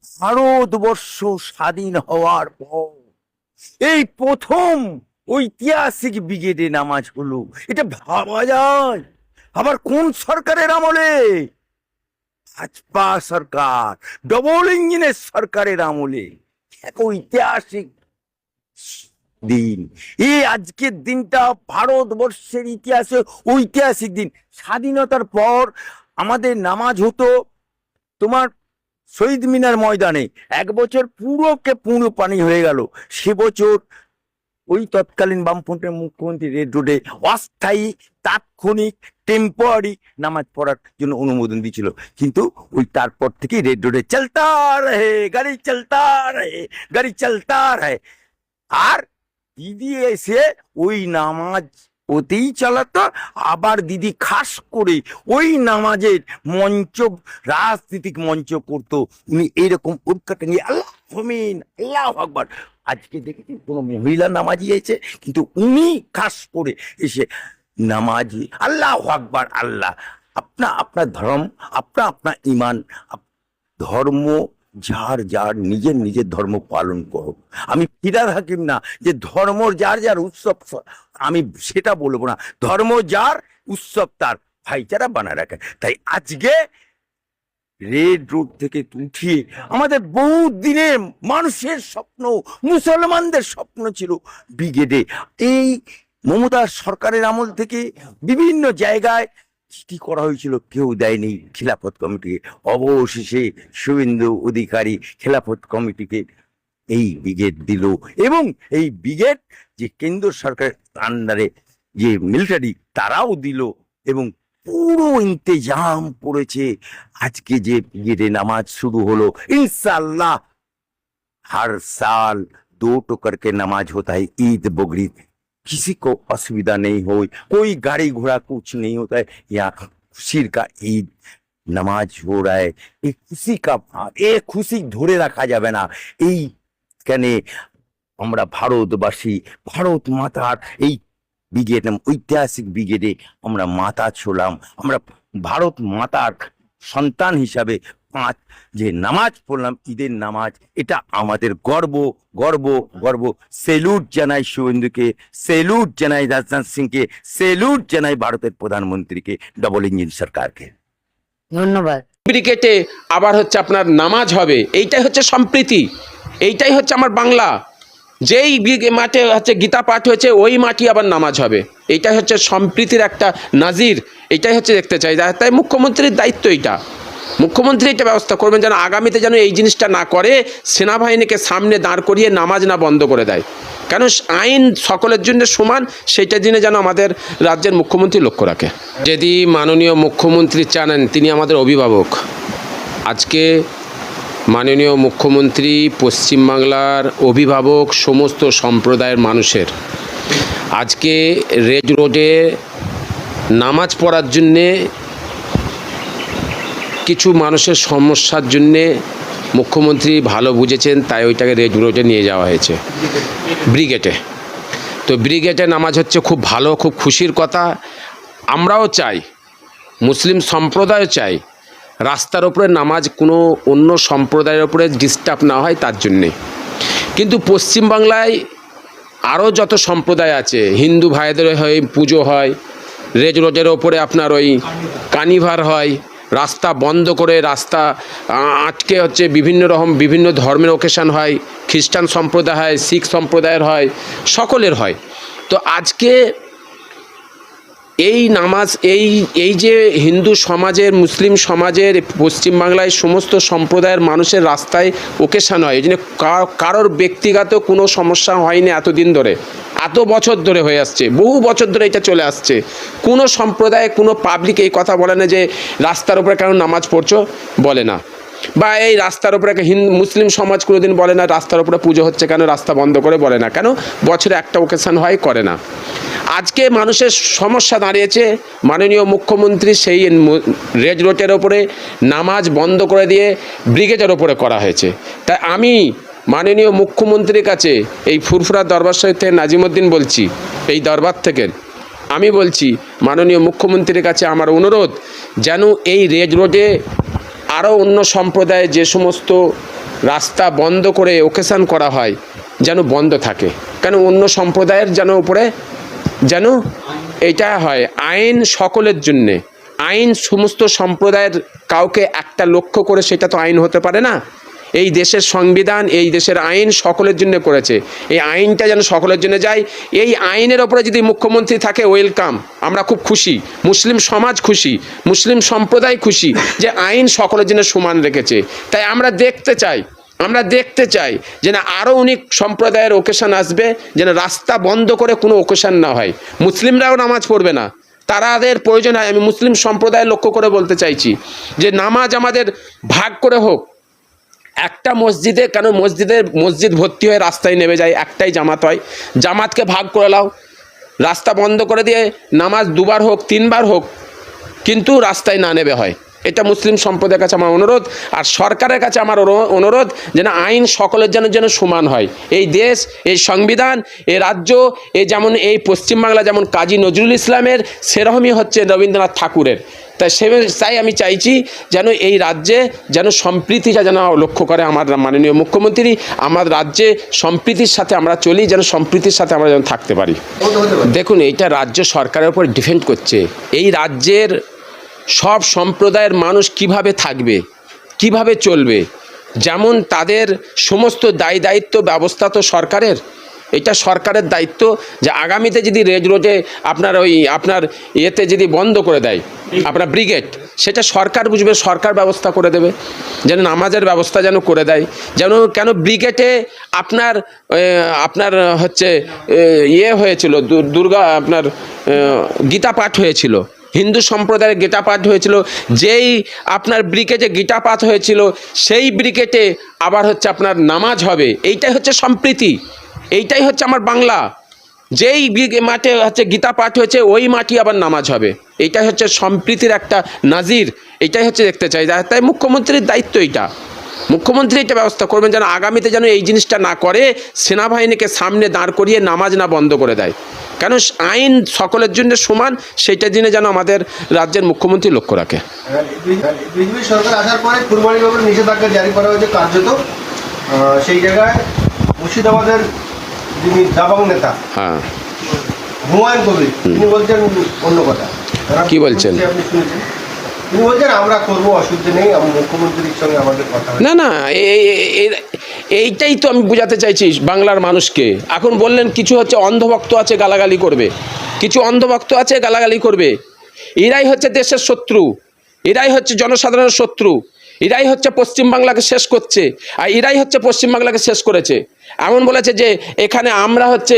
ভারতবর্ষ স্বাধীন হওয়ার পর এই প্রথম ঐতিহাসিক ব্রিগেডে নামাজ হলো। এটা ভাবা যায়? আবার কোন সরকারের আমলে? ভাজপা সরকার, ডবল ইঞ্জিনের সরকারের আমলে এক ঐতিহাসিক দিন। এই আজকের দিনটা ভারতবর্ষের ইতিহাসে ঐতিহাসিক দিন। স্বাধীনতার পর আমাদের নামাজ হতো তোমার শহীদ মিনার ময়দানে। এক বছর পুরো পানি হয়ে গেল। সে বছর ওই তৎকালীন বামফ্রন্টের মুখ্যমন্ত্রী রেড রোডে অস্থায়ী তাৎক্ষণিক টেম্পোরারি নামাজ পড়ার জন্য অনুমোদন দিয়েছিল, কিন্তু ওই তারপর থেকে রেড রোডে চলতা রহে গাড়ি, চলতা রহে গাড়ি, চলতা রহে। আর দিদি এসে ওই নামাজ ওতেই চালাতো। আবার দিদি খাস করে ওই নামাজের মঞ্চ, রাজনীতিক মঞ্চ করতো। উনি এইরকম উৎকা টাঙিয়ে আল্লাহ আমিন, আল্লাহ আকবার। আজকে দেখেছি কোনো মহিলা নামাজি এসে, কিন্তু উনি খাস করে এসে নামাজি আল্লাহ আকবার। আল্লাহ আপনার ধর্ম, আপনার ইমান, ধর্ম যার যার নিজের ধর্ম পালন করো। আমি ফিরাদ হাকিম না যে ধর্ম যার উৎসব, আমি সেটা বলবো না। ধর্ম যার, উৎসব তার, ভাইচারা বানা রাখে। তাই আজকে রেড রোড থেকে উঠিয়ে আমাদের বহু দিনের মানুষের স্বপ্ন, মুসলমানদের স্বপ্ন ছিল ব্রিগেডে। এই মমতা সরকারের আমল থেকে বিভিন্ন জায়গায় চিঠি করা হয়েছিল, কেউ দেয়নি খিলাফত কমিটিকে। অবশেষে শুভেন্দু অধিকারী খিলাফত কমিটিকে এই ব্রিগেড দিল, এবং এই ব্রিগেড যে কেন্দ্র সরকারের আন্ডারে যে মিলিটারি তারাও দিল, এবং পুরো ইন্তেজাম করেছে। আজকে যে ব্রিগেডে নামাজ শুরু হলো, इंशाल्लाह हर साल 2 टोकर के नमाज होता है ईद बकरीद, किसी को असुविधा नहीं हो, कोई गाड़ी घोड़ा कुछ नहीं होता है। यहाँ खुशी का ईद नमाज हो रहा है। एक खुशी का, एक खुशी ধরে রাখা যাবে না। এই কানে আমরা ভারতবাসী, ভারত মাতার এই ব্রিগেড, ঐতিহাসিক ব্রিগেডে আমরা মাতা ছোলাম। আমরা ভারত মাতার সন্তান হিসাবে যে নামাজ পড়লাম, ঈদের নামাজ, এটা আমাদের গর্ব গর্ব গর্ব। সেলুট জানাই শুভেন্দুকে, সেলুট জানাই রাজনাথ সিংকে, সেলুট জানাই ভারতের প্রধানমন্ত্রীকে, ডবল ইঞ্জিন সরকারকে। ধন্যবাদ। ব্রিগেডে আবার হচ্ছে আপনার নামাজ হবে, এইটাই হচ্ছে সম্প্রীতি, এইটাই হচ্ছে আমার বাংলা। যেই মাঠে হচ্ছে গীতা পাঠ হয়েছে ওই মাটি আবার নামাজ হবে, এইটাই হচ্ছে সম্প্রীতির একটা নাজির। এইটাই হচ্ছে দেখতে চাই। তাই মুখ্যমন্ত্রীর দায়িত্ব এইটা। মুখ্যমন্ত্রী এটা ব্যবস্থা করবেন যেন আগামীতে যেন এই জিনিসটা না করে, সেনাবাহিনীকে সামনে দাঁড় করিয়ে নামাজ না বন্ধ করে দেয়। কেন আইন সকলের জন্য সমান, সেইটা জন্য যেন আমাদের রাজ্যের মুখ্যমন্ত্রী লক্ষ্য রাখে। যদি মাননীয় মুখ্যমন্ত্রী চান, তিনি আমাদের অভিভাবক। আজকে মাননীয় মুখ্যমন্ত্রী পশ্চিমবাংলার অভিভাবক সমস্ত সম্প্রদায়ের মানুষের। আজকে রেড রোডে নামাজ পড়ার জন্যে কিছু মানুষের সমস্যার জন্যে মুখ্যমন্ত্রী ভালো বুঝেছেন, তাই ওইটাকে রেড রোডে নিয়ে যাওয়া হয়েছে ব্রিগেডে। তো ব্রিগেডে নামাজ হচ্ছে খুব ভালো, খুব খুশির কথা। আমরাও চাই, মুসলিম সম্প্রদায়ও চাই রাস্তার ওপরে নামাজ কোনো অন্য সম্প্রদায়ের ওপরে ডিস্টার্ব না হয়, তার জন্যে। কিন্তু পশ্চিমবাংলায় আরও যত সম্প্রদায় আছে, হিন্দু ভাইদের হয় পুজো হয়, রেড রোডের ওপরে আপনার ওই কার্নিভাল হয়, রাস্তা বন্ধ করে রাস্তা আটকে হচ্ছে বিভিন্ন ধর্মের ওকেশন হয়, খ্রিস্টান সম্প্রদায় হয়, শিখ সম্প্রদায়ের হয়, সকলের হয়। তো আজকে এই নামাজ, এই যে হিন্দু সমাজের, মুসলিম সমাজের, পশ্চিমবাংলায় সমস্ত সম্প্রদায়ের মানুষের রাস্তায় ওকেশন হয়, এই জন্য কারোর ব্যক্তিগত কোনো সমস্যা হয়নি এতদিন ধরে, এত বছর ধরে হয়ে আসছে, বহু বছর ধরে এটা চলে আসছে। কোনো সম্প্রদায়, কোনো পাবলিক এই কথা বলে না যে রাস্তার উপরে কেন নামাজ পড়ছো, বলে না। বা এই রাস্তার উপরে মুসলিম সমাজ কোনোদিন বলে না রাস্তার উপরে পুজো হচ্ছে কেন, রাস্তা বন্ধ করে, বলে না। কেন? বছরে একটা ওকেশন হয়, করে না। আজকে মানুষের সমস্যা দাঁড়িয়েছে, মাননীয় মুখ্যমন্ত্রী সেই রেড রোডের ওপরে নামাজ বন্ধ করে দিয়ে ব্রিগেডের ওপরে করা হয়েছে। তাই আমি মাননীয় মুখ্যমন্ত্রীর কাছে এই ফুরফুরা দরবার শরীফ থেকে নাজিমুদ্দিন বলছি, এই দরবার থেকে আমি বলছি মাননীয় মুখ্যমন্ত্রীর কাছে আমার অনুরোধ, যেন এই রেড রোডে আরও অন্য সম্প্রদায়ে যে সমস্ত রাস্তা বন্ধ করে ওকেশন করা হয় যেন বন্ধ থাকে, কেন অন্য সম্প্রদায়ের যেন উপরে যেন এটা হয় আইন সকলের জন্যে, আইন সমস্ত সম্প্রদায়ের কাউকে একটা লক্ষ্য করে সেটা তো আইন হতে পারে না। এই দেশের সংবিধান, এই দেশের আইন সকলের জন্য করেছে, এই আইনটা যেন সকলের জন্য যায়। এই আইনের ওপরে যদি মুখ্যমন্ত্রী থাকে ওয়েলকাম, আমরা খুব খুশি, মুসলিম সমাজ খুশি, মুসলিম সম্প্রদায় খুশি যে আইন সকলের জন্য সমান রেখেছে। তাই আমরা দেখতে চাই যে না আরও অনেক সম্প্রদায়ের ওকেশন আসবে, যেন রাস্তা বন্ধ করে কোনো ওকেশন না হয়। মুসলিমরাও নামাজ পড়বে না, তাদের প্রয়োজন হয়। আমি মুসলিম সম্প্রদায় লক্ষ্য করে বলতে চাইছি যে নামাজ আমাদের ভাগ করে হোক, একটা মসজিদে, কেন মসজিদ ভর্তি হয়ে রাস্তায় নেমে যায়, একটাই জামাত হয়, জামাতকে ভাগ করে নাও, রাস্তা বন্ধ করে দিয়ে নামাজ 2 বার হোক 3 বার হোক, কিন্তু রাস্তায় না নেমে হয়। এটা মুসলিম সম্প্রদায়ের কাছে আমার অনুরোধ, আর সরকারের কাছে আমার অনুরোধ যেন আইন সকলের যেন সমান হয়। এই দেশ, এই সংবিধান, এই রাজ্য, এই যেমন এই পশ্চিমবাংলা যেমন কাজী নজরুল ইসলামের, সেরকমই হচ্ছে রবীন্দ্রনাথ ঠাকুরের। তাই আমি চাইছি যেন এই রাজ্যে যেন সম্প্রীতিটা যেন লক্ষ্য করে আমার মাননীয় মুখ্যমন্ত্রী, আমার রাজ্যে সম্প্রীতির সাথে আমরা চলি, যেন সম্প্রীতির সাথে আমরা যেন থাকতে পারি। দেখুন, এইটা রাজ্য সরকারের উপর ডিপেন্ড করছে। এই রাজ্যের সব সম্প্রদায়ের মানুষ কিভাবে থাকবে, কিভাবে চলবে, যেমন তাদের সমস্ত দায়িত্ব ব্যবস্থা তো সরকারের, এটা সরকারের দায়িত্ব যে আগামীতে যদি রোডে আপনার ইয়েতে যদি বন্ধ করে দেয় আপনার ব্রিগেড, সেটা সরকার বুঝবে, সরকার ব্যবস্থা করে দেবে, যেন নামাজের ব্যবস্থা যেন করে দেয়। যেন কেন ব্রিগেডে আপনার হচ্ছে ইয়ে হয়েছিল, আপনার গীতা পাঠ হয়েছিল, হিন্দু সম্প্রদায়ের গীতা পাঠ হয়েছিল, যেই আপনার ব্রিগেডে গীতা পাঠ হয়েছিল সেই ব্রিগেডে আবার হচ্ছে আপনার নামাজ হবে। এইটাই হচ্ছে সম্প্রীতি, এইটাই হচ্ছে আমার বাংলা। যেই মাঠে হচ্ছে গীতা পাঠ হয়েছে ওই মাঠই আবার নামাজ হবে, এইটাই হচ্ছে সম্প্রীতির একটা নাজির, এইটাই হচ্ছে দেখতে চাই। তাই মুখ্যমন্ত্রীর দায়িত্ব এইটা, মুখ্যমন্ত্রী এটা ব্যবস্থা করবেন যেন আগামীতে যেন এই জিনিসটা না করে, সেনাবাহিনীকে সামনে দাঁড় করিয়ে নামাজ না বন্ধ করে দেয়, কেন আইন সকলের জন্য সমান, সেইটা দিনে যেন আমাদের রাজ্যের মুখ্যমন্ত্রী লক্ষ্য রাখে। বিজেপি সরকার আসার পরে কুরবানির ব্যাপারে নিষেধাজ্ঞা জারি করা হয়েছে কার্যত। সেই জায়গায় মুর্শিদাবাদের যিনি দাবাং নেতা হুমায়ুন কবির, তিনি বলছেন অন্য কথা। কি বলছেন? আপনি শুনেছেন, তিনি বলছেন আমরা করবো, অসুবিধা নেই, মুখ্যমন্ত্রীর সঙ্গে আমাদের কথা। না, এইটাই তো আমি বোঝাতে চাইছি বাংলার মানুষকে। এখন বললেন কিছু হচ্ছে অন্ধভক্ত আছে গালাগালি করবে, কিছু অন্ধভক্ত আছে গালাগালি করবে, এরাই হচ্ছে দেশের শত্রু, এরাই হচ্ছে জনসাধারণের শত্রু, এরাই হচ্ছে পশ্চিমবাংলাকে শেষ করছে, আর এরাই হচ্ছে পশ্চিমবাংলাকে শেষ করেছে। এমন বলেছে যে এখানে আমরা হচ্ছে